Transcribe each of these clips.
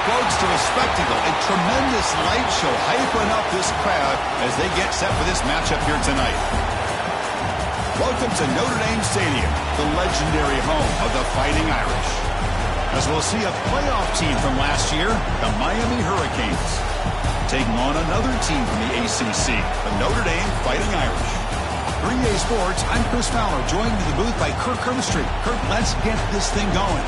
folks, to a spectacle, a tremendous light show hyping up this crowd as they get set for this matchup here tonight. Welcome to Notre Dame Stadium, the legendary home of the Fighting Irish. As we'll see a playoff team from last year, the Miami Hurricanes, taking on another team from the ACC, the Notre Dame Fighting Irish. For EA Sports, I'm Chris Fowler, joined in the booth by Kirk Herbstreit. Kirk, let's get this thing going.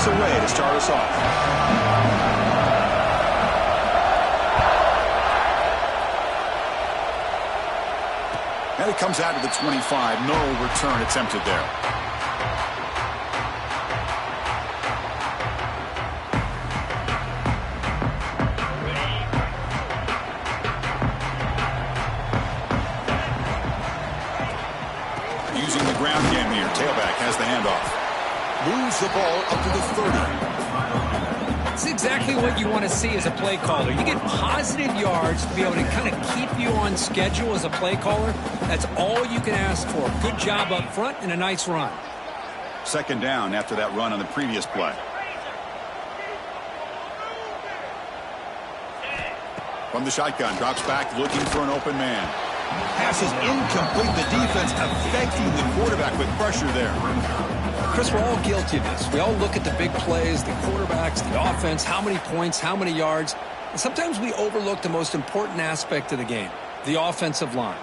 Away to start us off. And it comes out to the 25. No return attempted there. Using the ground game here. Tailback has the handoff. Moves the ball up to the 30. That's exactly what you want to see as a play caller. You get positive yards to be able to kind of keep you on schedule as a play caller. That's all you can ask for. Good job up front and a nice run. Second down after that run on the previous play. From the shotgun, drops back looking for an open man. Pass is incomplete. The defense affecting the quarterback with pressure there. Chris, we're all guilty of this. We all look at the big plays, the quarterbacks, the offense, how many points, how many yards. And sometimes we overlook the most important aspect of the game, the offensive line.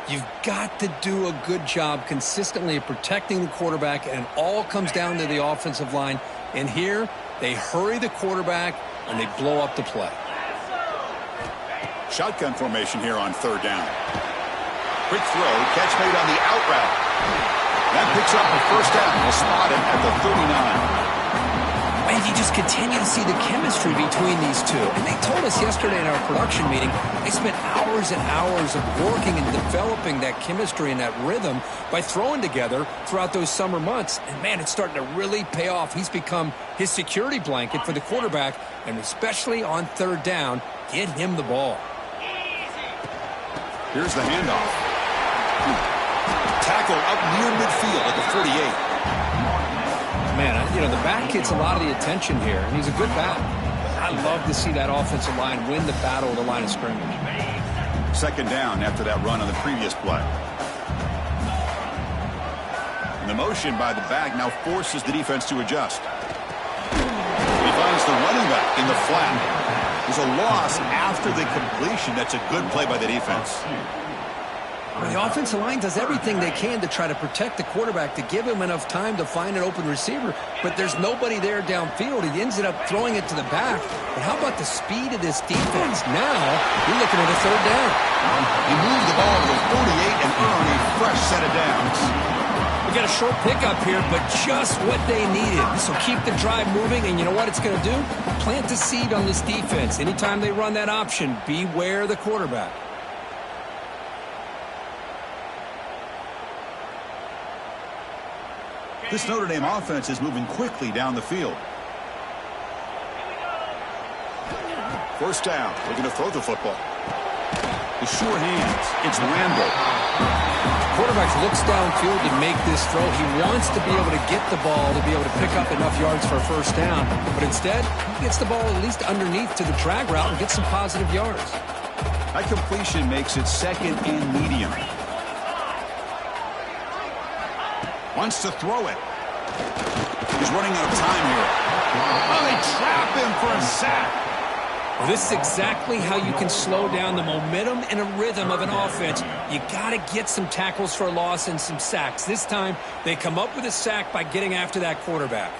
You've got to do a good job consistently of protecting the quarterback, and it all comes down to the offensive line. And here, they hurry the quarterback, and they blow up the play. Shotgun formation here on third down. Quick throw, catch made on the out route. That picks up a first down. We'll spot it at the 39. And you just continue to see the chemistry between these two. And they told us yesterday in our production meeting, they spent hours and hours of working and developing that chemistry and that rhythm by throwing together throughout those summer months. And, man, it's starting to really pay off. He's become his security blanket for the quarterback, and especially on third down, get him the ball. Here's the handoff. Tackle up near midfield at the 48. Man, the back gets a lot of the attention here, and he's a good back. I love to see that offensive line win the battle of the line of scrimmage. Second down after that run on the previous play. And the motion by the back now forces the defense to adjust. He finds the running back in the flat. There's a loss after the completion. That's a good play by the defense. The offensive line does everything they can to try to protect the quarterback, to give him enough time to find an open receiver, but there's nobody there downfield. He ends up throwing it to the back. But how about the speed of this defense? Now, you're looking at a third down. He moved the ball to the 48 and earned a fresh set of downs. We got a short pickup here, but just what they needed. This will keep the drive moving, and you know what it's going to do? Plant the seed on this defense. Anytime they run that option, beware the quarterback. This Notre Dame offense is moving quickly down the field. First down. They're going to throw the football. The sure hands. It's Randall. Quarterback looks downfield to make this throw. He wants to be able to get the ball to be able to pick up enough yards for a first down. But instead, he gets the ball at least underneath to the drag route and gets some positive yards. That completion makes it second and medium. Wants to throw it. He's running out of time here. Oh, they trap him for a sack. Well, this is exactly how you can slow down the momentum and a rhythm of an offense. You got to get some tackles for a loss and some sacks. This time, they come up with a sack by getting after that quarterback.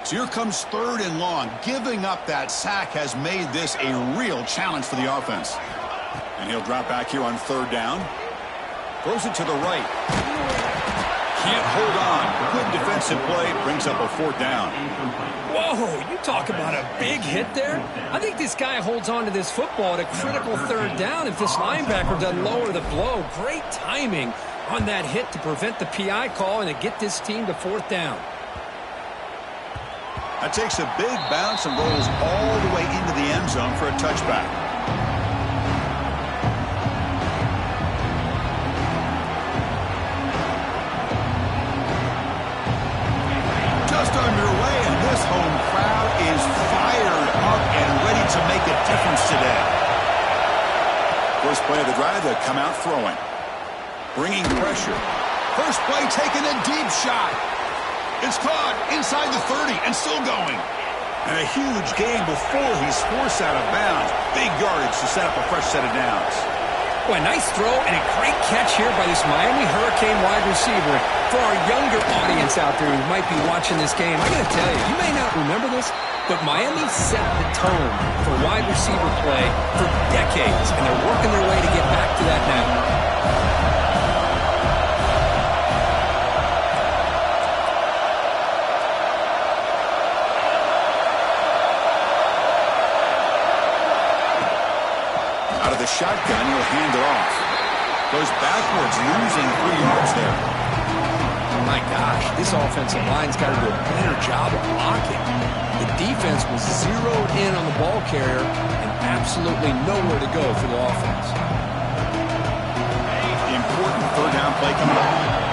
So here comes 3rd and long. Giving up that sack has made this a real challenge for the offense. And he'll drop back here on 3rd down. Throws it to the right. Can't hold on. Good defensive play. Brings up a 4th down. Whoa, you talk about a big hit there. I think this guy holds on to this football at a critical 3rd down if this linebacker doesn't lower the blow. Great timing on that hit to prevent the PI call and to get this team to 4th down. That takes a big bounce and rolls all the way into the end zone for a touchback. Just underway, and this home crowd is fired up and ready to make a difference today. First play of the drive, they come out throwing. Bringing pressure. First play, taking a deep shot. It's caught inside the 30 and still going. And a huge gain before he's forced out of bounds. Big yardage to set up a fresh set of downs. Boy, nice throw and a great catch here by this Miami Hurricane wide receiver. For our younger audience out there who might be watching this game, I got to tell you, you may not remember this, but Miami set the tone for wide receiver play for decades, and they're working their way to get back to that now. Shotgun, he'll hand it off. Goes backwards, losing 3 yards there. Oh my gosh, this offensive line's got to do a better job of blocking. The defense was zeroed in on the ball carrier and absolutely nowhere to go for the offense. Important 3rd down play coming up.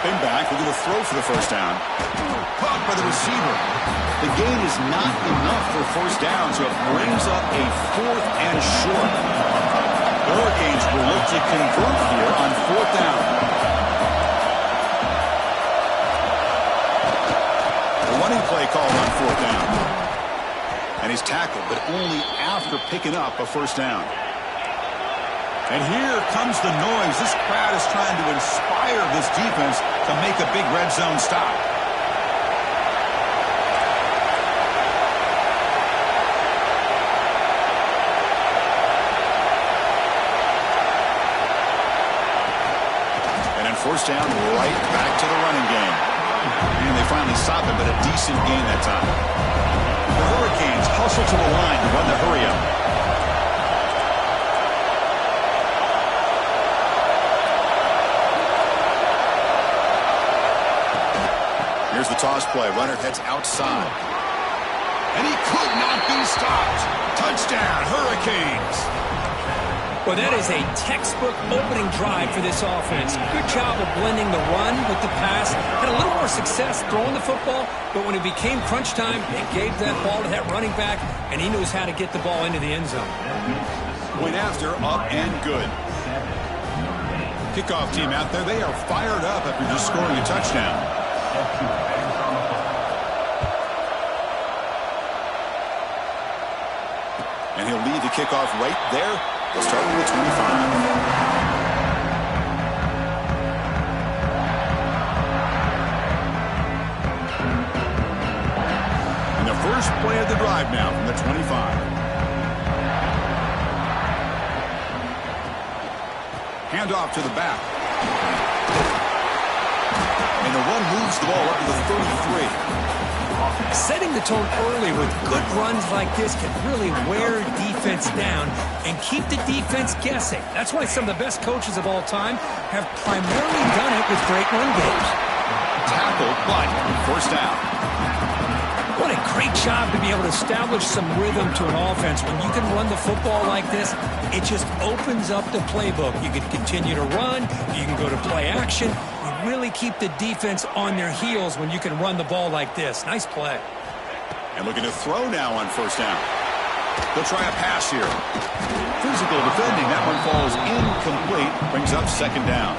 Back, we're going to throw for the 1st down. Caught by the receiver. The gain is not enough for 1st down, so it brings up a 4th and short. The Hurricanes will look to convert here on 4th down. The running play called on 4th down. And he's tackled, but only after picking up a 1st down. And here comes the noise. This crowd is trying to inspire this defense to make a big red zone stop. And then 1st down, right back to the running game. And they finally stop it, but a decent gain that time. The Hurricanes hustle to the line to run the hurry-up. Here's the toss play. Runner heads outside. And he could not be stopped. Touchdown, Hurricanes. Well, that is a textbook opening drive for this offense. Good job of blending the run with the pass. Had a little more success throwing the football, but when it became crunch time, they gave that ball to that running back, and he knows how to get the ball into the end zone. Point after, up and good. Kickoff team out there, they are fired up after just scoring a touchdown. And he'll lead the kickoff right there. They'll start with the 25. And the first play of the drive now from the 25. Handoff to the back. And the run moves the ball up to the 33. Setting the tone early with good runs like this can really wear defense down and keep the defense guessing. That's why some of the best coaches of all time have primarily done it with great run games. Tackled, but 1st down. What a great job to be able to establish some rhythm to an offense. When you can run the football like this, it just opens up the playbook. You can continue to run. You can go to play action. You really keep the defense on their heels when you can run the ball like this. Nice play. And looking to throw now on 1st down. They'll try a pass here. Physical defending. That one falls incomplete. Brings up 2nd down.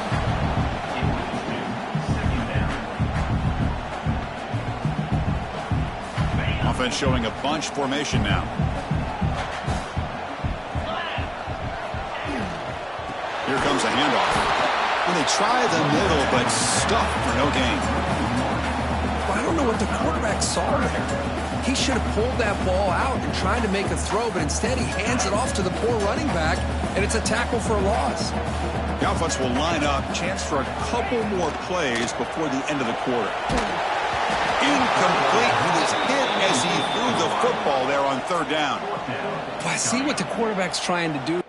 offense showing a bunch formation now. Here comes a handoff. And they try the middle, but stuffed for no gain. I don't know what the quarterback saw there. He should have pulled that ball out and tried to make a throw, but instead he hands it off to the poor running back, and it's a tackle for a loss. The offense will line up. Chance for a couple more plays before the end of the quarter. Incomplete. He was hit as he threw the football there on third down. I see what the quarterback's trying to do.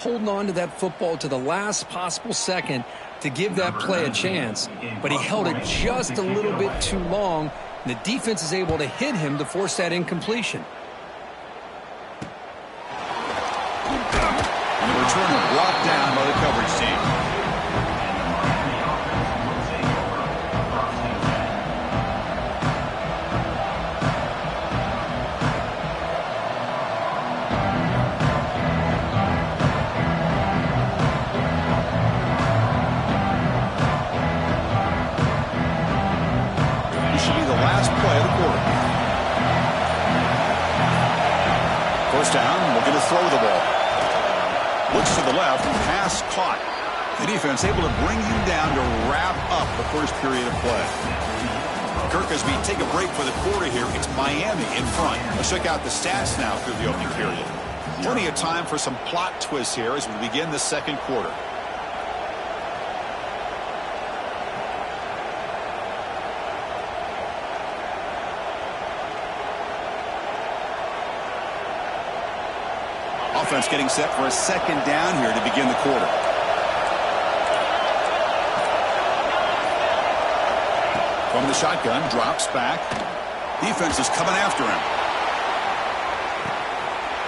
Holding on to that football to the last possible second to give that play a chance, but he held it just a little bit too long, and the defense is able to hit him to force that incompletion. And the return brought down by the coverage team. First down, looking to throw the ball. Looks to the left, pass caught. The defense able to bring him down to wrap up the first period of play. Kirk, as we take a break for the quarter here, it's Miami in front. Let's check out the stats now through the opening period. Plenty of time for some plot twists here as we begin the second quarter. Offense getting set for a second down here to begin the quarter. From the shotgun, drops back. Defense is coming after him.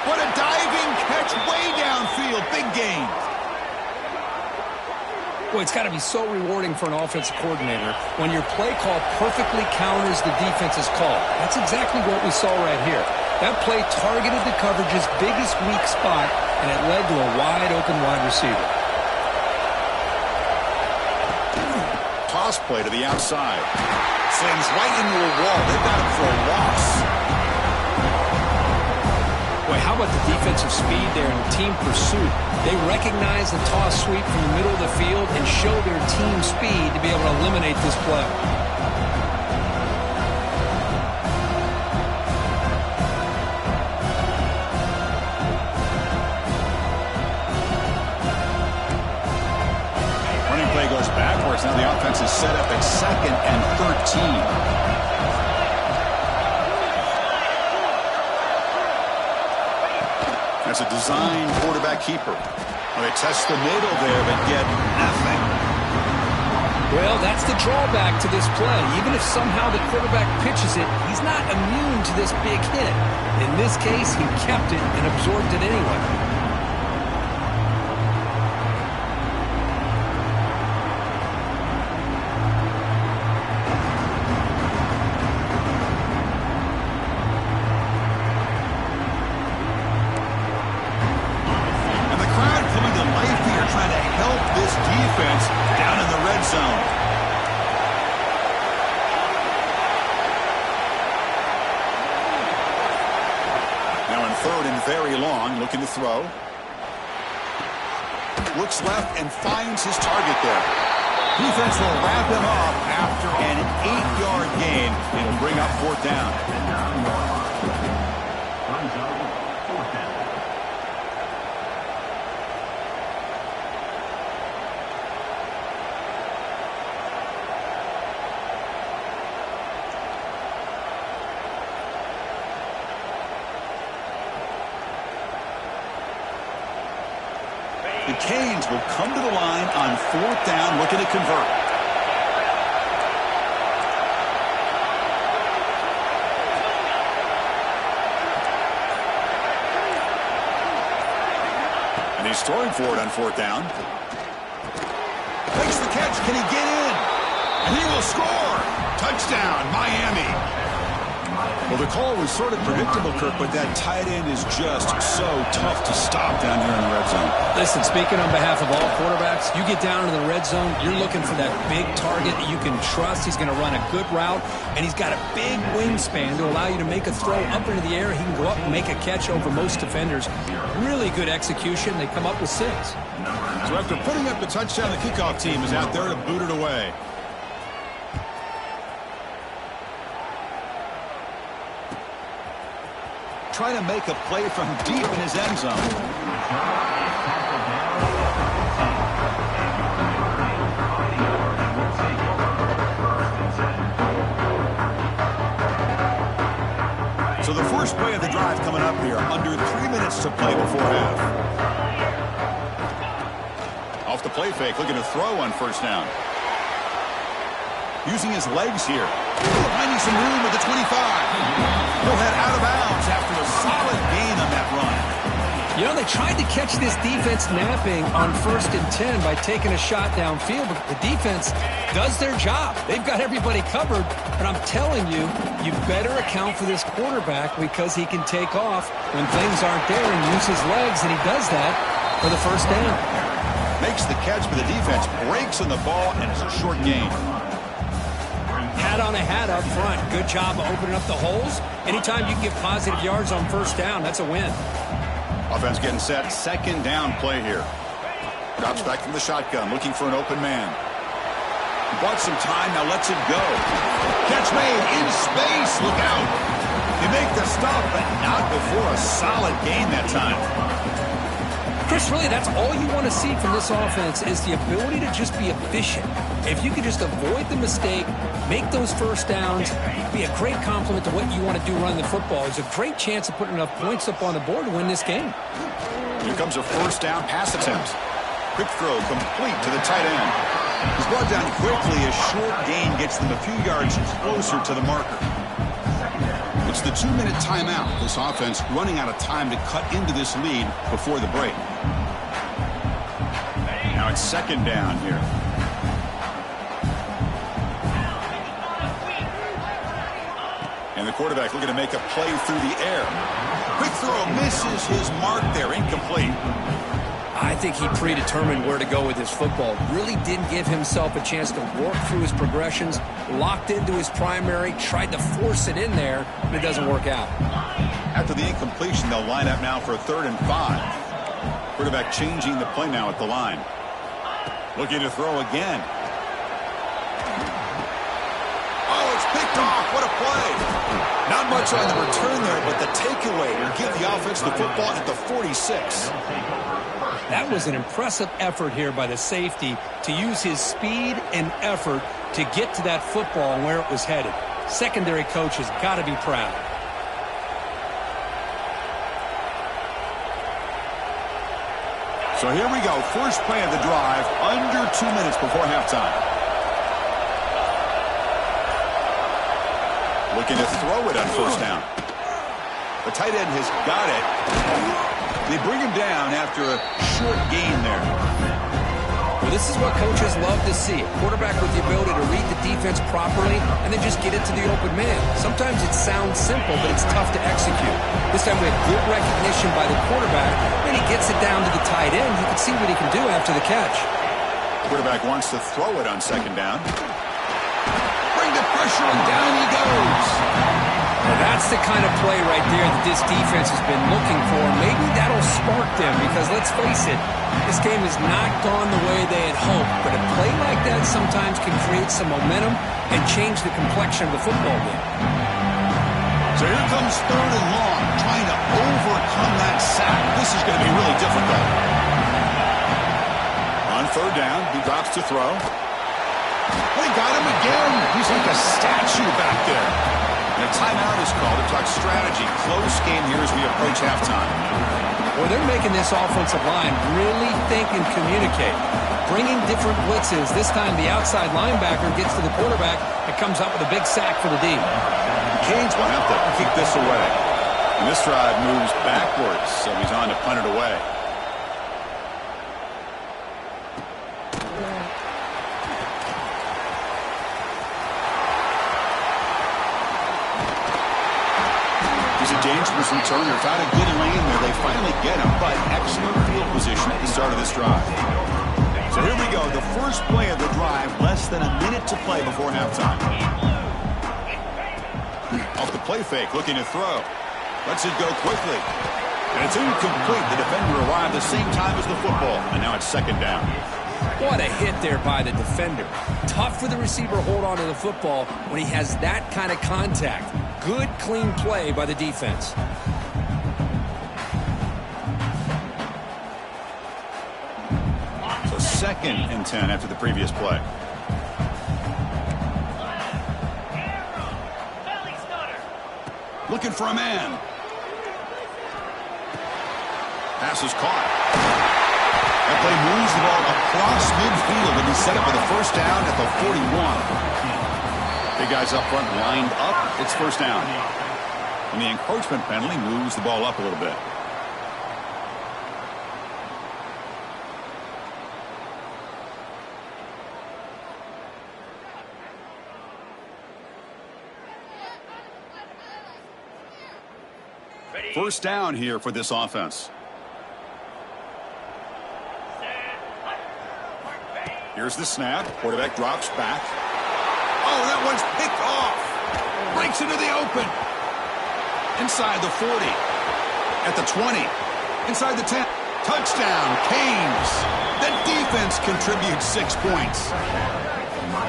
What a diving catch way downfield. Big gain. Boy, it's got to be so rewarding for an offensive coordinator when your play call perfectly counters the defense's call. That's exactly what we saw right here. That play targeted the coverage's biggest weak spot, and it led to a wide-open wide receiver. Toss play to the outside. Sends right into a wall. They've got him for a loss. Boy, how about the defensive speed there in team pursuit? They recognize the toss sweep from the middle of the field and show their team speed to be able to eliminate this play. Now the offense is set up at 2nd and 13. That's a design quarterback keeper. Well, they test the middle there, but get nothing. Well, that's the drawback to this play. Even if somehow the quarterback pitches it, he's not immune to this big hit. In this case, he kept it and absorbed it anyway. Looking to throw. Looks left and finds his target there. Defense will wrap him up after an 8-yard gain. It'll bring up 4th down. The Canes will come to the line on 4th down, looking to convert. And he's throwing for it on 4th down. Makes the catch. Can he get in? And he will score. Touchdown, Miami. Well, the call was sort of predictable, Kirk, but that tight end is just so tough to stop down here in the red zone. Listen, speaking on behalf of all quarterbacks, you get down to the red zone, you're looking for that big target that you can trust. He's going to run a good route, and he's got a big wingspan to allow you to make a throw up into the air. He can go up and make a catch over most defenders. Really good execution. They come up with 6. So after putting up the touchdown, the kickoff team is out there to boot it away. Trying to make a play from deep in his end zone. So the first play of the drive coming up here. Under 3 minutes to play before half. Off the play fake, looking to throw on 1st down. Using his legs here. Finding some room with the 25. He'll head out of bounds after a solid gain on that run. You know, they tried to catch this defense napping on 1st and 10 by taking a shot downfield, but the defense does their job. They've got everybody covered, but I'm telling you, you better account for this quarterback because he can take off when things aren't there and use his legs, and he does that for the 1st down. Makes the catch, but the defense breaks on the ball, and it's a short gain. Hat on a hat up front. Good job of opening up the holes. Anytime you can get positive yards on 1st down, that's a win. Offense getting set. 2nd down play here. Drops back from the shotgun, looking for an open man. Bought some time, now lets it go. Catch made in space. Look out. They make the stop, but not before a solid gain that time. Chris, really, that's all you want to see from this offense is the ability to just be efficient. If you could just avoid the mistake, make those 1st downs, be a great compliment to what you want to do running the football. There's a great chance of putting enough points up on the board to win this game. Here comes a 1st down pass attempt. Quick throw complete to the tight end. He's brought down quickly. A short gain gets them a few yards closer to the marker. It's the 2-minute timeout. This offense running out of time to cut into this lead before the break. Now it's 2nd down here. And the quarterback looking to make a play through the air. Quick throw misses his mark there. Incomplete. I think he predetermined where to go with his football. Really didn't give himself a chance to work through his progressions. Locked into his primary. Tried to force it in there, but it doesn't work out. After the incompletion, they'll line up now for a 3rd and 5. Quarterback changing the play now at the line. Looking to throw again. Oh, it's picked off. What a play. Not much on the return there, but the takeaway will give the offense the football at the 46. That was an impressive effort here by the safety to use his speed and effort to get to that football and where it was headed. Secondary coach has got to be proud. So here we go. First play of the drive, under 2 minutes before halftime. Looking to throw it on 1st down. The tight end has got it. They bring him down after a short gain there. Well, this is what coaches love to see. A quarterback with the ability to read the defense properly and then just get it to the open man. Sometimes it sounds simple, but it's tough to execute. This time we have good recognition by the quarterback, and he gets it down to the tight end. You can see what he can do after the catch. Quarterback wants to throw it on 2nd down. Bring the pressure, and down he goes. Well, that's the kind of play right there that this defense has been looking for. Maybe that'll spark them because, let's face it, this game has not gone the way they had hoped. But a play like that sometimes can create some momentum and change the complexion of the football game. So here comes 3rd and long, trying to overcome that sack. This is going to be really difficult. On 3rd down, he drops to throw. They got him again. He's like a statue back there. And a timeout is called to talk strategy. Close game here as we approach halftime. Well, they're making this offensive line really think and communicate. Bringing different blitzes. This time the outside linebacker gets to the quarterback and comes up with a big sack for the D. Canes will have to kick this away. And this drive moves backwards, so he's on to punt it away. He's a dangerous returner. Found a good lane there. They finally get him, but excellent field position at the start of this drive. So here we go, the first play of the drive, less than a minute to play before halftime. Off the play fake, looking to throw. Lets it go quickly. And it's incomplete. The defender arrived the same time as the football, and now it's second down. What a hit there by the defender. Tough for the receiver to hold on to the football when he has that kind of contact. Good, clean play by the defense. So 2nd and 10 after the previous play. Looking for a man. Pass is caught. That play moves the ball across midfield, and he's set up with a first down at the 41. Big guys up front lined up. It's first down. And the encroachment penalty moves the ball up a little bit. First down here for this offense. Here's the snap. Quarterback drops back. Oh, that one's picked off. Breaks into the open. Inside the 40. At the 20. Inside the 10. Touchdown, Canes. The defense contributes 6 points.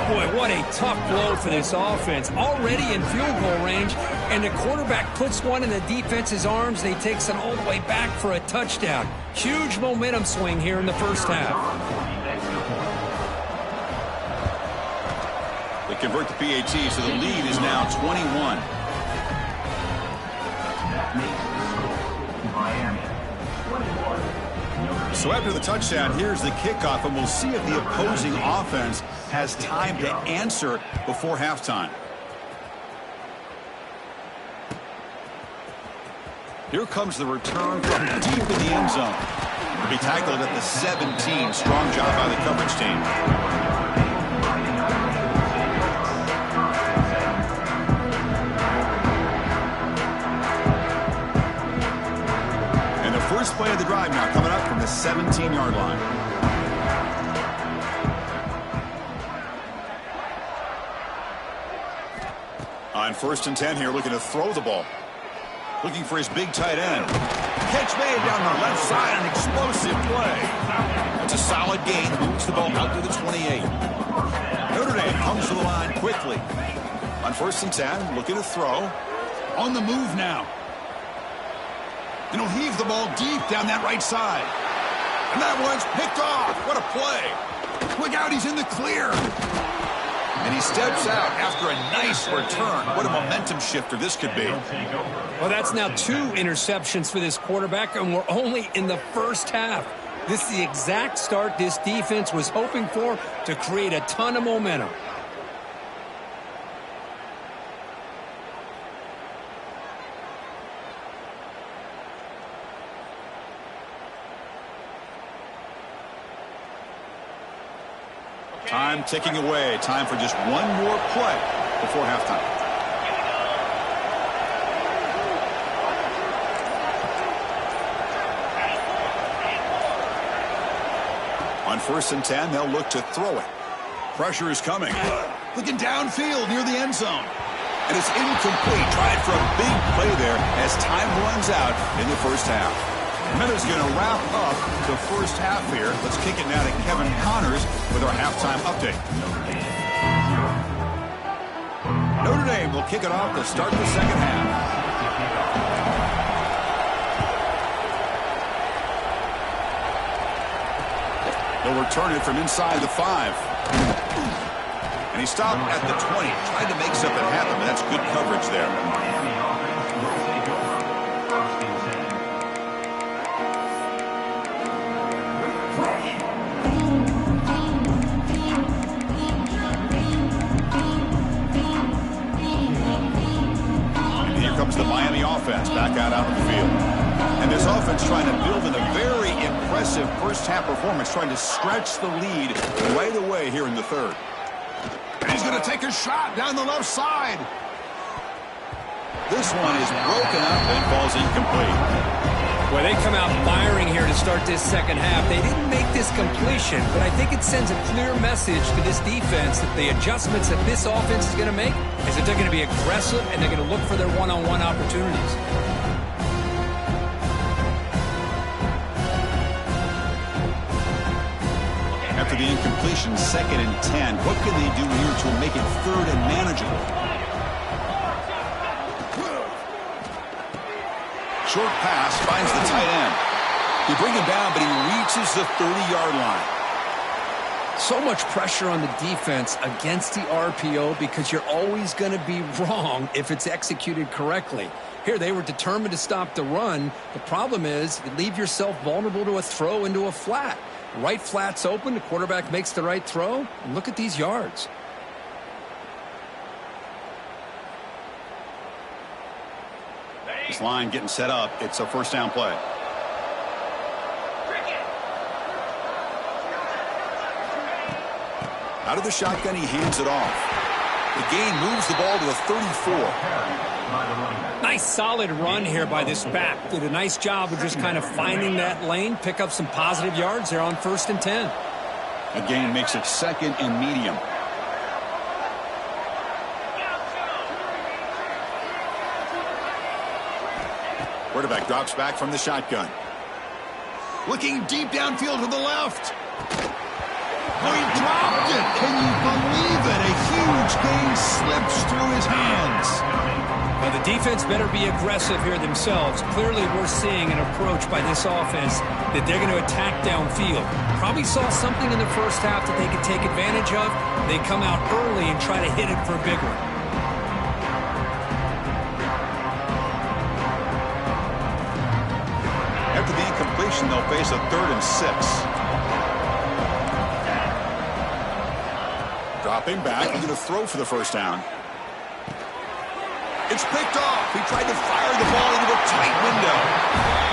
Boy, what a tough blow for this offense. Already in field goal range, and the quarterback puts one in the defense's arms, and he takes it all the way back for a touchdown. Huge momentum swing here in the first half. They convert the PAT, so the lead is now 21. So after the touchdown, here's the kickoff, and we'll see if the opposing offense has time to answer before halftime. Here comes the return from deep in the end zone. He'll be tackled at the 17. Strong job by the coverage team. First play of the drive now coming up from the 17-yard line. On 1st and 10 here, looking to throw the ball. Looking for his big tight end. Catch made down the left side, an explosive play. That's a solid gain, moves the ball out to the 28. Notre Dame comes to the line quickly. On 1st and 10, looking to throw. On the move now. And he'll heave the ball deep down that right side. And that one's picked off. What a play. Look out, he's in the clear. And he steps out after a nice return. What a momentum shifter this could be. Well, that's now 2 interceptions for this quarterback, and we're only in the first half. This is the exact start this defense was hoping for to create a ton of momentum. Time ticking away. Time for just one more play before halftime. On 1st and 10, they'll look to throw it. Pressure is coming. Looking downfield near the end zone. And it's incomplete. Tried for a big play there as time runs out in the first half. Miller's going to wrap up the first half here. Let's kick it now to Kevin Connors with our halftime update. Notre Dame will kick it off to start the second half. They'll return it from inside the 5. And he stopped at the 20, tried to make something happen, but that's good coverage there. And here comes the Miami offense back out on the field. And this offense trying to build in a very impressive first-half performance, trying to stretch the lead right away here in the third. And he's going to take a shot down the left side. This one is broken up and falls incomplete. Well, they come out firing here to start this second half. They didn't make this completion, but I think it sends a clear message to this defense that the adjustments that this offense is going to make is that they're going to be aggressive and they're going to look for their one-on-one opportunities. After the incompletion, 2nd and 10. What can they do here to make it 3rd and manageable? Short pass finds the tight end. They bring him down, but he reaches the 30-yard line. So much pressure on the defense against the RPO because you're always going to be wrong if it's executed correctly. Here, they were determined to stop the run. The problem is you leave yourself vulnerable to a throw into a flat. Right flat's open, the quarterback makes the right throw, and look at these yards. This line getting set up. It's a first down play. Out of the shotgun, he hands it off. The gain moves the ball to the 34. Nice solid run here by this back. Did a nice job of just kind of finding that lane, pick up some positive yards there on 1st and 10. The gain makes it 2nd and medium. Quarterback drops back from the shotgun. Looking deep downfield to the left. Oh, he dropped it. Can you believe it? A huge gain slips through his hands. Well, the defense better be aggressive here themselves. Clearly, we're seeing an approach by this offense that they're going to attack downfield. Probably saw something in the first half that they could take advantage of. They come out early and try to hit it for a big one. After the incompletion, they'll face a 3rd and 6. Dropping back, he's going to throw for the first down. It's picked off. He tried to fire the ball into a tight window.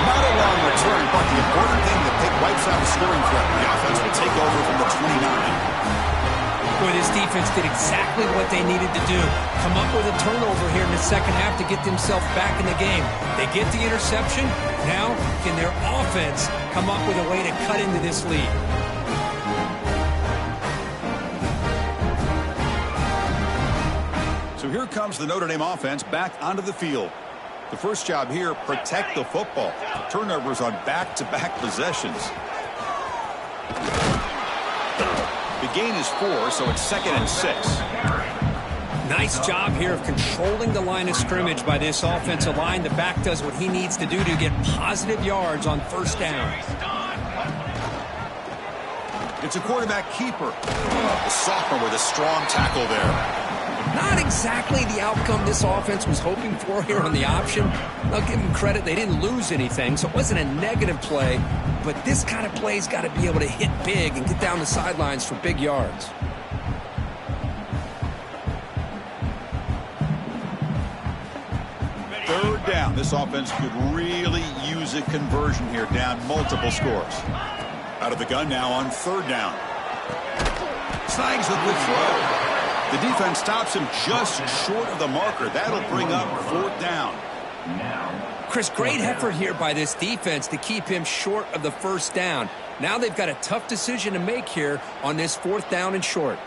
Not a long return, but the important thing, the pick wipes out the scoring threat. The offense will take over from the 29. Boy, this defense did exactly what they needed to do. Come up with a turnover here in the second half to get themselves back in the game. They get the interception. Now, can their offense come up with a way to cut into this lead? So here comes the Notre Dame offense back onto the field. The first job here, protect the football. Turnovers on back-to-back possessions. The gain is 4, so it's 2nd and 6. Nice job here of controlling the line of scrimmage by this offensive line. The back does what he needs to do to get positive yards on 1st down. It's a quarterback keeper. The sophomore with a strong tackle there. Not exactly the outcome this offense was hoping for here on the option. I'll give them credit. They didn't lose anything, so it wasn't a negative play. But this kind of play's got to be able to hit big and get down the sidelines for big yards. Third down. This offense could really use a conversion here, down multiple scores. Out of the gun now on 3rd down. Snags the good throw. The defense stops him just short of the marker. That'll bring up 4th down. Chris, great effort here by this defense to keep him short of the 1st down. Now they've got a tough decision to make here on this 4th down and short.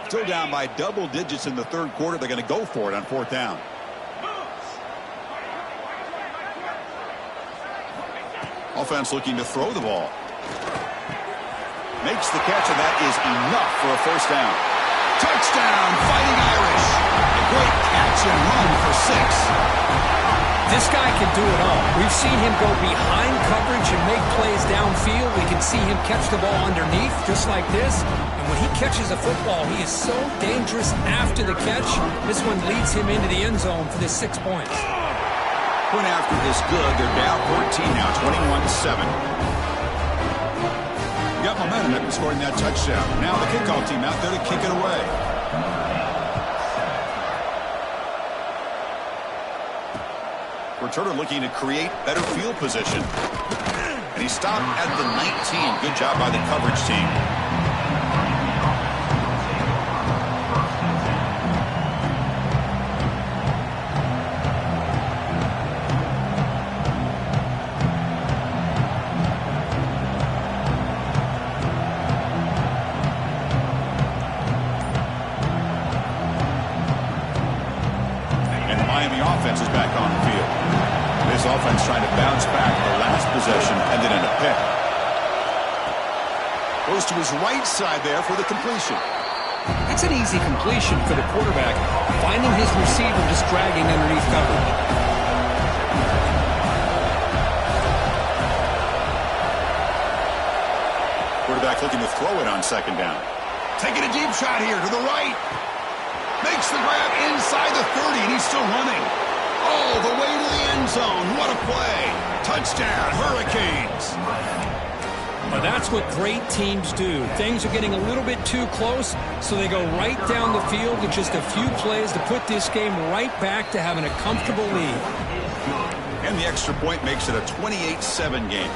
Still down by double digits in the 3rd quarter. They're going to go for it on 4th down. Offense looking to throw the ball. Makes the catch, and that is enough for a 1st down. Touchdown, Fighting Irish. A great catch and run for 6. This guy can do it all. We've seen him go behind coverage and make plays downfield. We can see him catch the ball underneath, just like this. And when he catches a football, he is so dangerous after the catch. This one leads him into the end zone for the 6 points. Point after is good. They're down 14 now, 21-7. Got momentum after scoring that touchdown. Now the kickoff team out there to kick it away. Returner looking to create better field position. And he stopped at the 19. Good job by the coverage team. And the Miami offense is back on the field. This offense trying to bounce back. The last possession ended in a pick. Goes to his right side there for the completion. That's an easy completion for the quarterback, finding his receiver just dragging underneath coverage. Quarterback looking to throw it on second down. Taking a deep shot here to the right. Makes the grab inside the 30, and he's still running. All the way to the end zone. What a play. Touchdown, Hurricanes. Well, that's what great teams do. Things are getting a little bit too close, so they go right down the field with just a few plays to put this game right back to having a comfortable lead. And the extra point makes it a 28-7 game.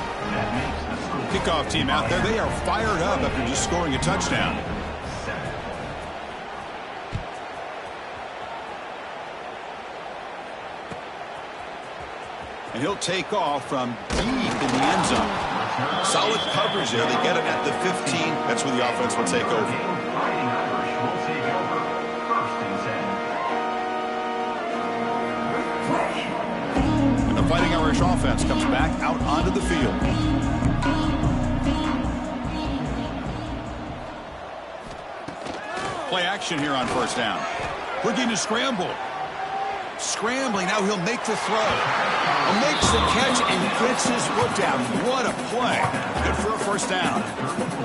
Kickoff team out there, they are fired up after just scoring a touchdown. And he'll take off from deep in the end zone. Solid coverage there. They get it at the 15. That's where the offense will take over. And the Fighting Irish offense comes back out onto the field. Play action here on first down. Looking to scramble. Scrambling, now he'll make the throw. Makes the catch and gets his foot down. What a play. Good for a first down.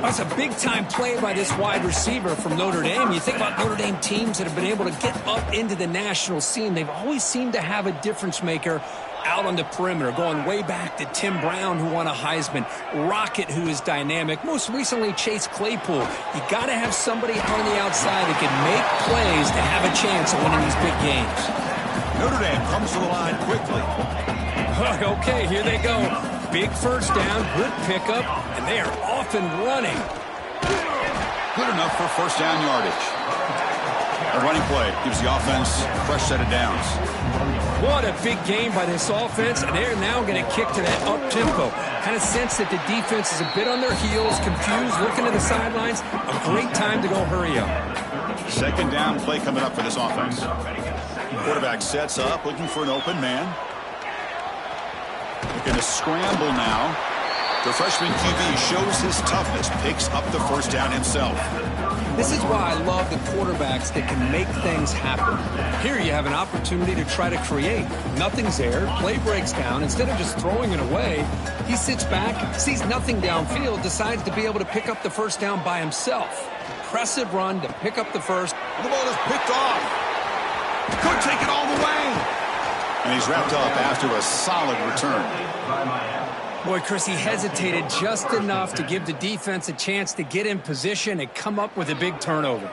That's a big-time play by this wide receiver from Notre Dame. You think about Notre Dame teams that have been able to get up into the national scene. They've always seemed to have a difference maker out on the perimeter, going way back to Tim Brown, who won a Heisman, Rocket, who is dynamic, most recently Chase Claypool. You got to have somebody on the outside that can make plays to have a chance of winning these big games. Notre Dame comes to the line quickly. Okay, here they go. Big first down, good pickup, and they are off and running. Good enough for first down yardage. A running play gives the offense a fresh set of downs. What a big game by this offense, and they're now going to kick to that up-tempo. Kind of sense that the defense is a bit on their heels, confused, looking to the sidelines. A great time to go hurry up. Second down play coming up for this offense. Quarterback sets up, looking for an open man. Looking to scramble now. The freshman QB shows his toughness, picks up the first down himself. This is why I love the quarterbacks that can make things happen. Here you have an opportunity to try to create. Nothing's there. Play breaks down. Instead of just throwing it away, he sits back, sees nothing downfield, decides to be able to pick up the first down by himself. Impressive run to pick up the first. And the ball is picked off. Could take it all the way. And he's wrapped up after a solid return. Boy, Chris, he hesitated just enough to give the defense a chance to get in position and come up with a big turnover.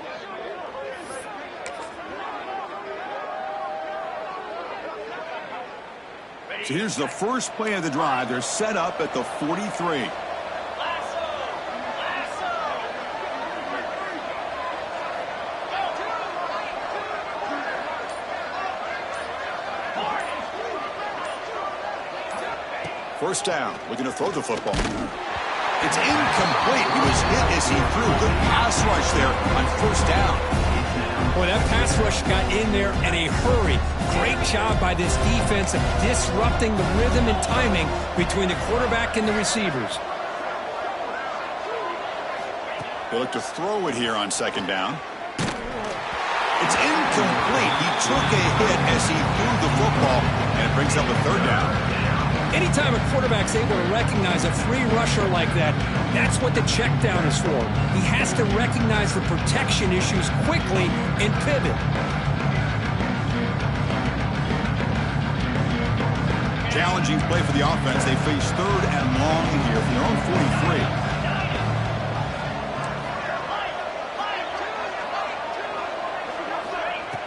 So here's the first play of the drive. They're set up at the 43. First down, looking to throw the football. It's incomplete. He was hit as he threw. Good pass rush there on first down. Boy, that pass rush got in there in a hurry. Great job by this defense of disrupting the rhythm and timing between the quarterback and the receivers. They look to throw it here on second down. It's incomplete. He took a hit as he threw the football, and it brings up a third down. Anytime a quarterback's able to recognize a free rusher like that, that's what the check down is for. He has to recognize the protection issues quickly and pivot. Challenging play for the offense. They face third and long here from their own 43.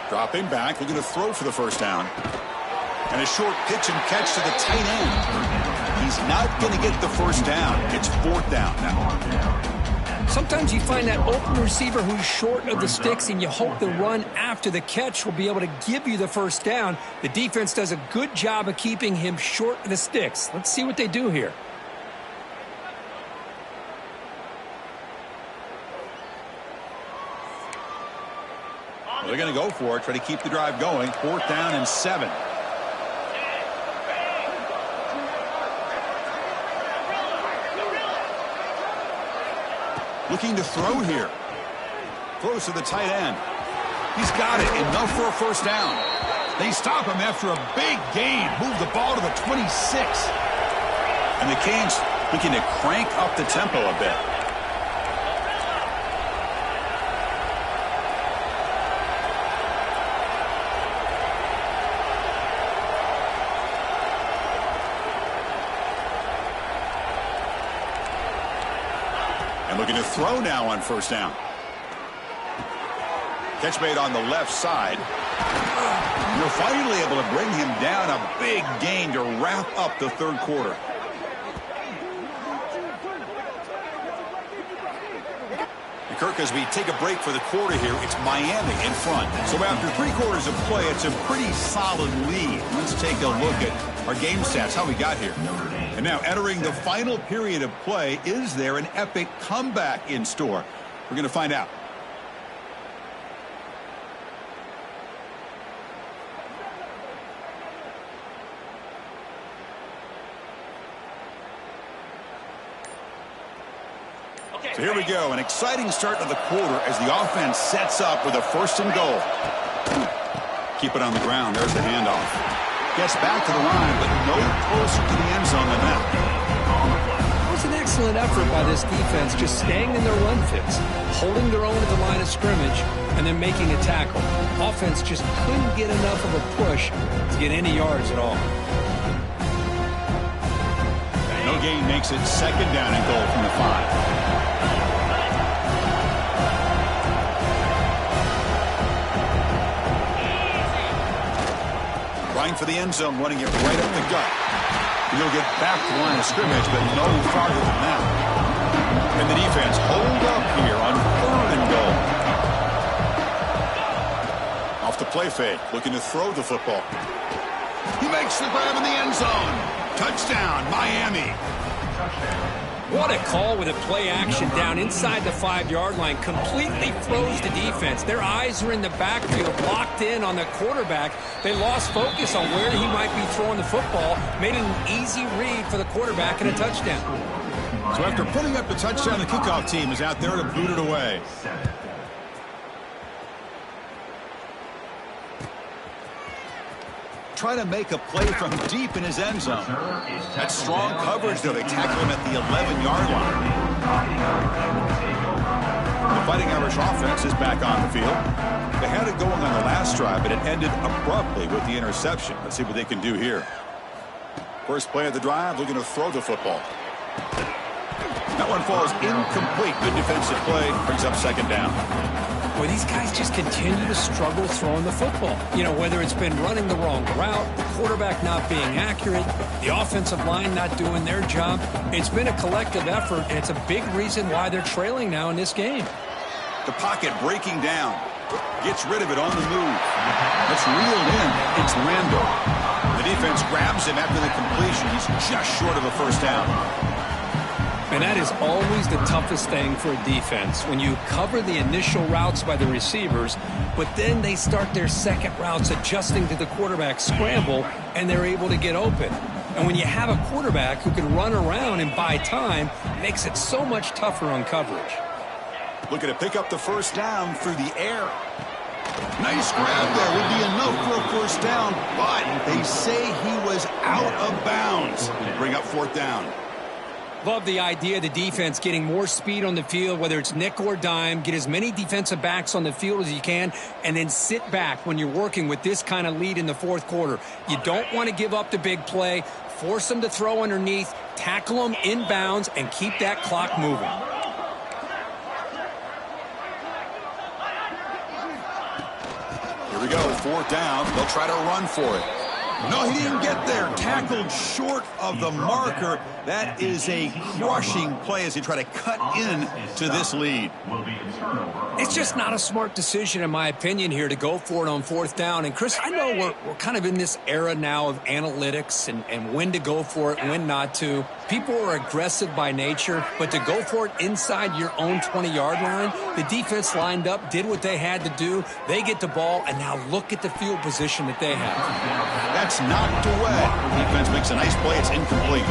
Dropping back, looking to throw for the first down. And a short pitch and catch to the tight end. He's not going to get the first down. It's fourth down now. Sometimes you find that open receiver who's short of the sticks, and you hope the run after the catch will be able to give you the first down. The defense does a good job of keeping him short of the sticks. Let's see what they do here. Well, they're going to go for it, try to keep the drive going. Fourth down and 7. Looking to throw here. Throws to the tight end. He's got it. Enough for a first down. They stop him after a big gain. Move the ball to the 26. And the Canes looking to crank up the tempo a bit. Looking to throw now on first down. Catch made on the left side. You're finally able to bring him down. A big gain to wrap up the third quarter. And Kirk, as we take a break for the quarter here, it's Miami in front. So after 3 quarters of play, it's a pretty solid lead. Let's take a look at our game stats, how we got here. And now entering the final period of play, is there an epic comeback in store? We're going to find out. So here we go, an exciting start to the quarter as the offense sets up with a first and goal. Keep it on the ground. There's the handoff. Gets back to the line, but no closer to the end zone than that. It was an excellent effort by this defense, just staying in their run fits, holding their own at the line of scrimmage, and then making a tackle. Offense just couldn't get enough of a push to get any yards at all. No gain makes it second down and goal from the 5. Trying for the end zone, running it right up the gut. He'll get back to the line of scrimmage, but no farther than that. And the defense hold up here on third and goal. Off the play fake, looking to throw the football. He makes the grab in the end zone. Touchdown, Miami. What a call with a play action down inside the 5-yard line. Completely froze the defense. Their eyes are in the backfield, locked in on the quarterback. They lost focus on where he might be throwing the football. Made it an easy read for the quarterback and a touchdown. So after putting up the touchdown, the kickoff team is out there to boot it away. Trying to make a play from deep in his end zone. That's strong coverage, though. They tackle him at the 11-yard line. The Fighting Irish offense is back on the field. They had it going on the last drive, but it ended abruptly with the interception. Let's see what they can do here. First play of the drive, looking to throw the football. That one falls incomplete. Good defensive play, brings up second down. Boy, these guys just continue to struggle throwing the football. You know, whether it's been running the wrong route, the quarterback not being accurate, the offensive line not doing their job. It's been a collective effort, and it's a big reason why they're trailing now in this game. The pocket breaking down. Gets rid of it on the move. It's reeled in. It's Randall. The defense grabs him after the completion. He's just short of a first down. And that is always the toughest thing for a defense, when you cover the initial routes by the receivers, but then they start their second routes adjusting to the quarterback scramble, and they're able to get open. And when you have a quarterback who can run around and buy time, it makes it so much tougher on coverage. Looking to pick up the first down through the air. Nice grab there. Would be enough for a first down, but they say he was out of bounds. Bring up fourth down. Love the idea of the defense getting more speed on the field, whether it's nickel or dime. Get as many defensive backs on the field as you can, and then sit back when you're working with this kind of lead in the fourth quarter. You don't want to give up the big play. Force them to throw underneath, tackle them inbounds, and keep that clock moving. Here we go, fourth down. They'll try to run for it. No, he didn't get there. Tackled short of the marker. That is a crushing play as he try to cut in to this lead. It's just not a smart decision, in my opinion, here to go for it on fourth down. And, Chris, I know we're kind of in this era now of analytics and when to go for it, when not to. People are aggressive by nature, but to go for it inside your own 20-yard line, the defense lined up, did what they had to do. They get the ball, and now look at the field position that they have. That's knocked away. Defense makes a nice play. It's incomplete.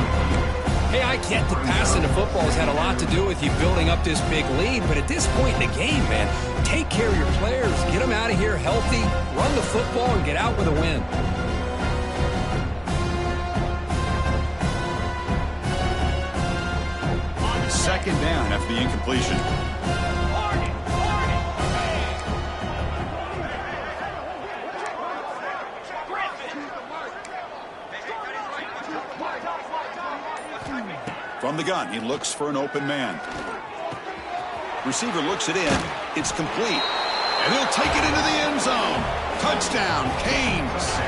Hey, I get the passing of football has had a lot to do with you building up this big lead, but at this point in the game, man, take care of your players, get them out of here healthy, run the football, and get out with a win. Second down after the incompletion. From the gun, he looks for an open man. Receiver looks it in. It's complete. And he'll take it into the end zone. Touchdown, Canes.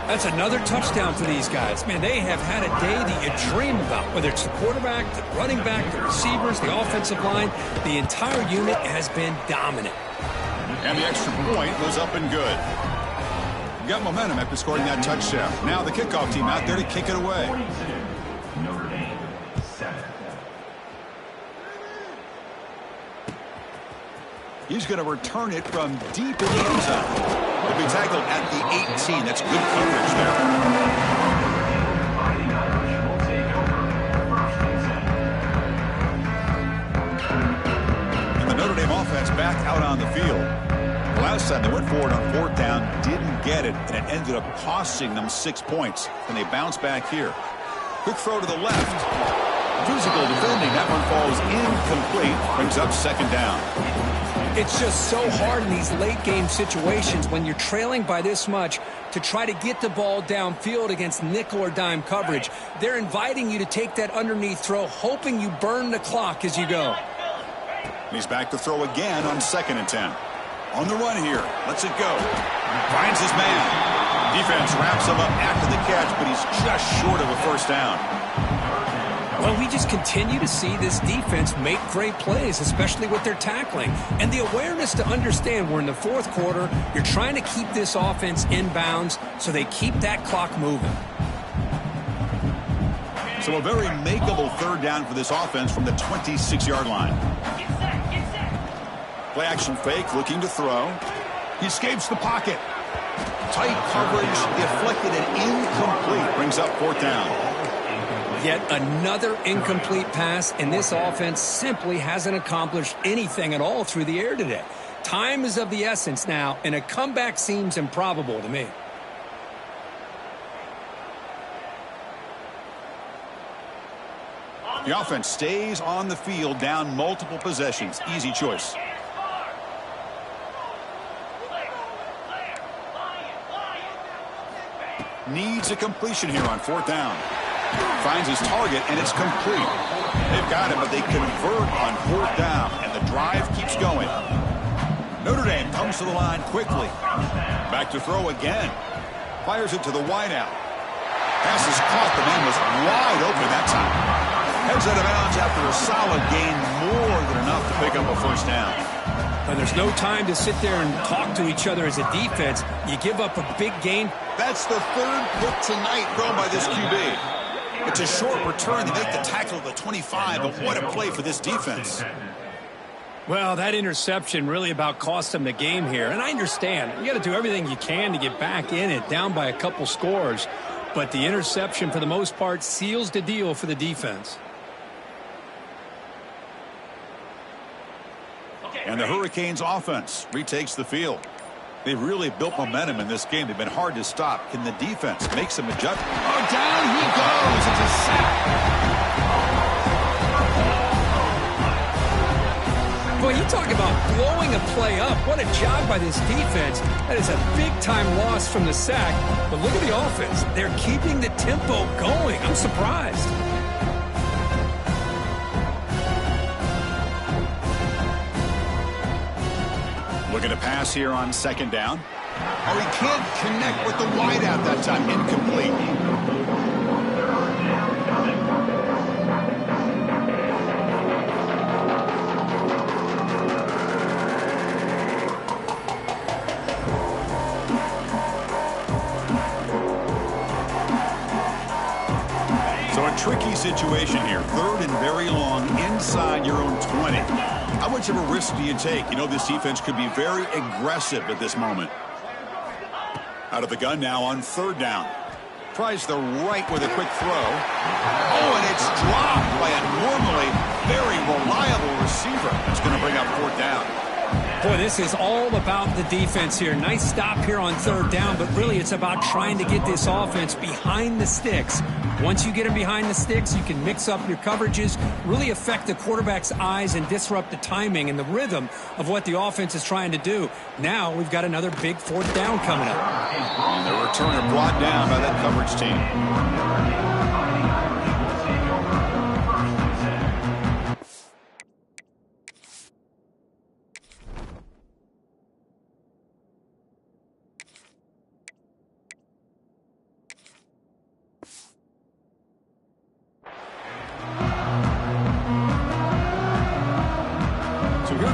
That's another touchdown for these guys. Man, they have had a day that you dream about, whether it's the quarterback, the running back, the receivers, the offensive line. The entire unit has been dominant. And the extra point was up and good. Got momentum after scoring that touchdown. Now the kickoff team out there to kick it away. He's going to return it from deep in the end zone. He'll be tackled at the 18. That's good coverage there. And the Notre Dame offense back out on the field. Last time they went forward on fourth down, didn't get it, and it ended up costing them 6 points. And they bounce back here. Quick throw to the left. Physical defending. That one falls incomplete. Brings up second down. It's just so hard in these late-game situations when you're trailing by this much to try to get the ball downfield against nickel or dime coverage. They're inviting you to take that underneath throw, hoping you burn the clock as you go. He's back to throw again on 2nd and 10. On the run here. Lets it go. Finds his man. Defense wraps him up after the catch, but he's just short of a first down. Well, we just continue to see this defense make great plays, especially with their tackling. And the awareness to understand we're in the fourth quarter, you're trying to keep this offense in bounds so they keep that clock moving. So a very makeable third down for this offense from the 26-yard line. Play action fake, looking to throw. He escapes the pocket. Tight coverage, deflected and incomplete. Brings up fourth down. Yet another incomplete pass, and this offense simply hasn't accomplished anything at all through the air today. Time is of the essence now, and a comeback seems improbable to me. The offense stays on the field, down multiple possessions. Easy choice. Needs a completion here on fourth down. Finds his target, and it's complete. They've got him, but they convert on fourth down, and the drive keeps going. Notre Dame comes to the line quickly. Back to throw again. Fires it to the wideout. Pass is caught. The man was wide open that time. Heads out of bounds after a solid gain, more than enough to pick up a first down. And there's no time to sit there and talk to each other as a defense. You give up a big gain. That's the third pick tonight thrown by this QB. It's a short return. They make the tackle at the 25, but what a play for this defense. Well, that interception really about cost them the game here. And I understand. You got to do everything you can to get back in it, down by a couple scores. But the interception, for the most part, seals the deal for the defense. And the Hurricanes offense retakes the field. They've really built momentum in this game. They've been hard to stop. Can the defense make some adjustments? Oh, down he goes. It's a sack. Boy, you talk about blowing a play up. What a job by this defense. That is a big-time loss from the sack. But look at the offense. They're keeping the tempo going. I'm surprised. Looking to pass here on second down. Oh, he can't connect with the wideout that time. Incomplete. So a tricky situation here. Third and very long inside your own 20. How much of a risk do you take? You know this defense could be very aggressive at this moment. Out of the gun now on third down. Tries the right with a quick throw. Oh, and it's dropped by a normally very reliable receiver. That's going to bring up fourth down. Boy, this is all about the defense here. Nice stop here on third down, but really it's about trying to get this offense behind the sticks. Once you get them behind the sticks, you can mix up your coverages, really affect the quarterback's eyes and disrupt the timing and the rhythm of what the offense is trying to do. Now we've got another big fourth down coming up. And the returner brought down by that coverage team.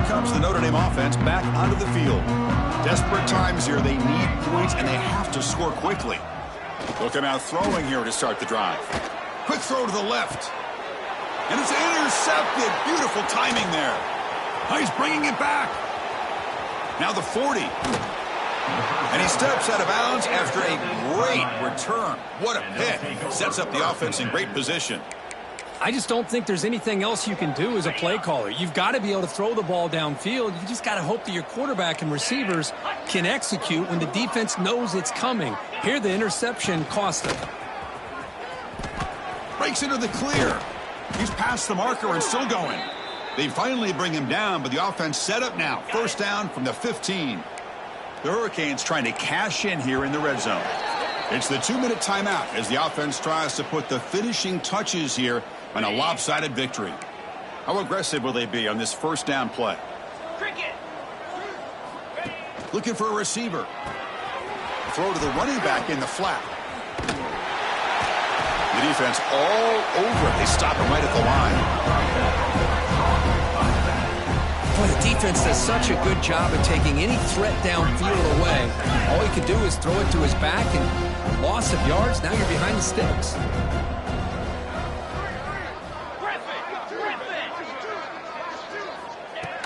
Comes the Notre Dame offense back onto the field. Desperate times here. They need points, and they have to score quickly. Looking out throwing here to start the drive. Quick throw to the left. And it's intercepted. Beautiful timing there. Oh, he's bringing it back. Now the 40. And he steps out of bounds after a great return. What a pick. Sets up the offense in great position. I just don't think there's anything else you can do as a play caller. You've got to be able to throw the ball downfield. You just got to hope that your quarterback and receivers can execute when the defense knows it's coming. Here, the interception cost them. Breaks into the clear. He's past the marker and still going. They finally bring him down, but the offense set up now. First down from the 15. The Hurricanes trying to cash in here in the red zone. It's the 2-minute timeout as the offense tries to put the finishing touches here on a lopsided victory. How aggressive will they be on this first down play? Looking for a receiver. Throw to the running back in the flat. The defense all over it. They stop him right at the line. Boy, the defense does such a good job of taking any threat downfield away. All he could do is throw it to his back, and loss of yards, now you're behind the sticks.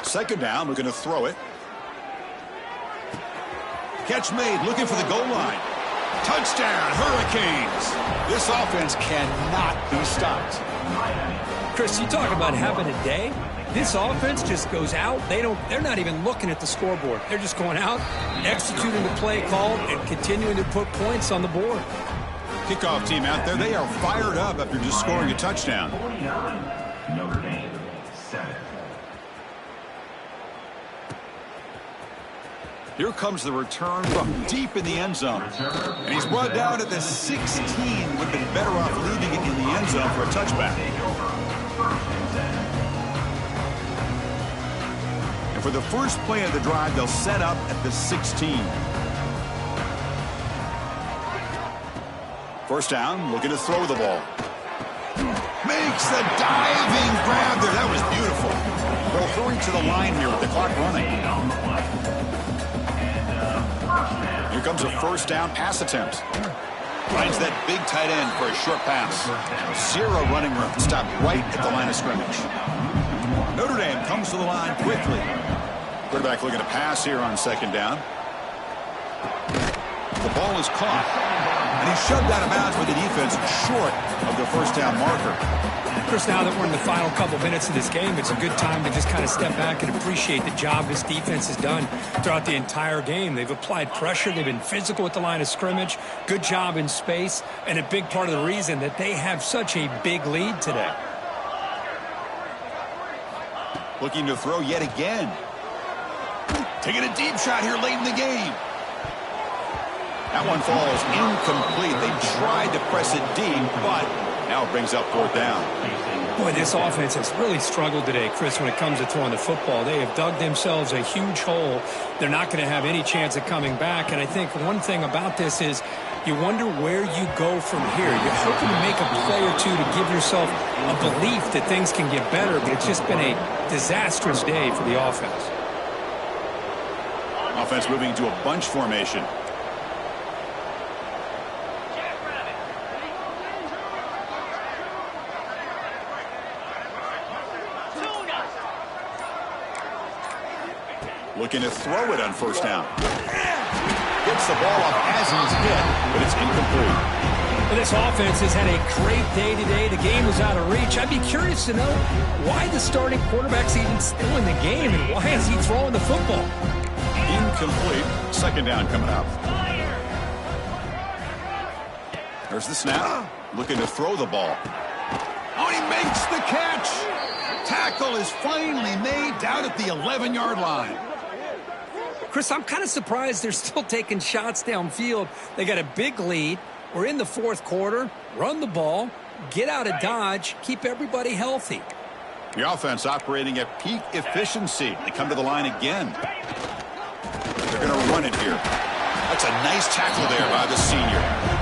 Second down, we're going to throw it. Catch made, looking for the goal line. Touchdown, Hurricanes. This offense cannot be stopped. Chris, you talk about having a day. This offense just goes out. They're not even looking at the scoreboard. They're just going out, executing the play called, and continuing to put points on the board. Kickoff team out there. They are fired up after just scoring a touchdown. Notre Dame 7. Here comes the return from deep in the end zone. And he's brought down at the 16. Would have been better off leaving it in the end zone for a touchback. And for the first play of the drive, they'll set up at the 16. First down, looking to throw the ball. Makes the diving grab there. That was beautiful. They'll hurry to the line here with the clock running. Here comes a first down pass attempt. Finds that big tight end for a short pass. Zero running room. Stopped right at the line of scrimmage. Notre Dame comes to the line quickly. Quarterback looking to pass here on second down. The ball is caught. And he's shoved out of bounds with the defense short of the first down marker. Chris, now that we're in the final couple minutes of this game, it's a good time to just kind of step back and appreciate the job this defense has done throughout the entire game. They've applied pressure. They've been physical at the line of scrimmage. Good job in space, and a big part of the reason that they have such a big lead today. Looking to throw yet again. Taking a deep shot here late in the game. That one falls incomplete. They tried to press it deep, but now it brings up fourth down. Boy, this offense has really struggled today, Chris, when it comes to throwing the football. They have dug themselves a huge hole. They're not going to have any chance of coming back. And I think one thing about this is you wonder where you go from here. You're hoping to make a play or two to give yourself a belief that things can get better, but it's just been a disastrous day for the offense. Offense moving into a bunch formation. Looking to throw it on first down. Gets the ball off as he's hit, but it's incomplete. Well, this offense has had a great day today. The game was out of reach. I'd be curious to know why the starting quarterback's even still in the game and why is he throwing the football? Incomplete. Second down coming up. There's the snap. Looking to throw the ball. Oh, he makes the catch. Tackle is finally made down at the 11-yard line. Chris, I'm kind of surprised they're still taking shots downfield. They got a big lead. We're in the fourth quarter. Run the ball. Get out of Dodge. Keep everybody healthy. The offense operating at peak efficiency. They come to the line again. They're going to run it here. That's a nice tackle there by the senior.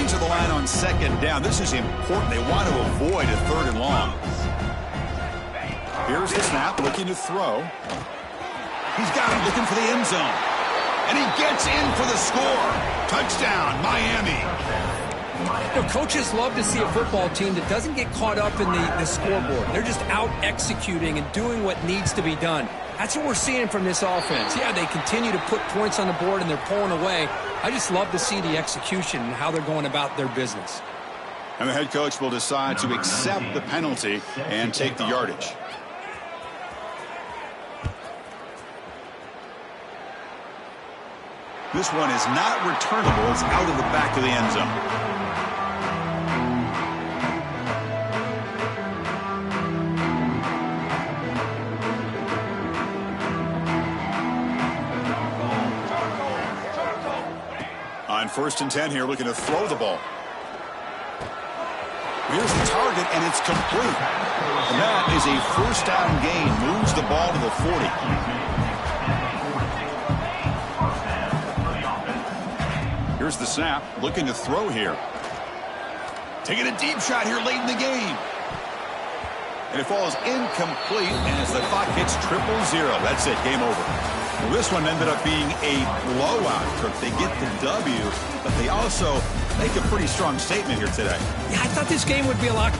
To the line on second down. This is important. They want to avoid a third and long. Here's the snap, looking to throw. He's got him looking for the end zone. And he gets in for the score. Touchdown, Miami. You know, coaches love to see a football team that doesn't get caught up in the scoreboard. They're just out executing and doing what needs to be done. That's what we're seeing from this offense. Yeah, they continue to put points on the board and they're pulling away. I just love to see the execution and how they're going about their business. And the head coach will decide to accept the penalty and take the yardage. This one is not returnable. It's out of the back of the end zone. On 1st and 10 here, looking to throw the ball. Here's the target, and it's complete. And that is a first down gain. Moves the ball to the 40. Here's the snap. Looking to throw here. Taking a deep shot here late in the game. And it falls incomplete, and as the clock hits 000, that's it, game over. Well, this one ended up being a blowout. They get the W, but they also make a pretty strong statement here today. Yeah, I thought this game would be a lot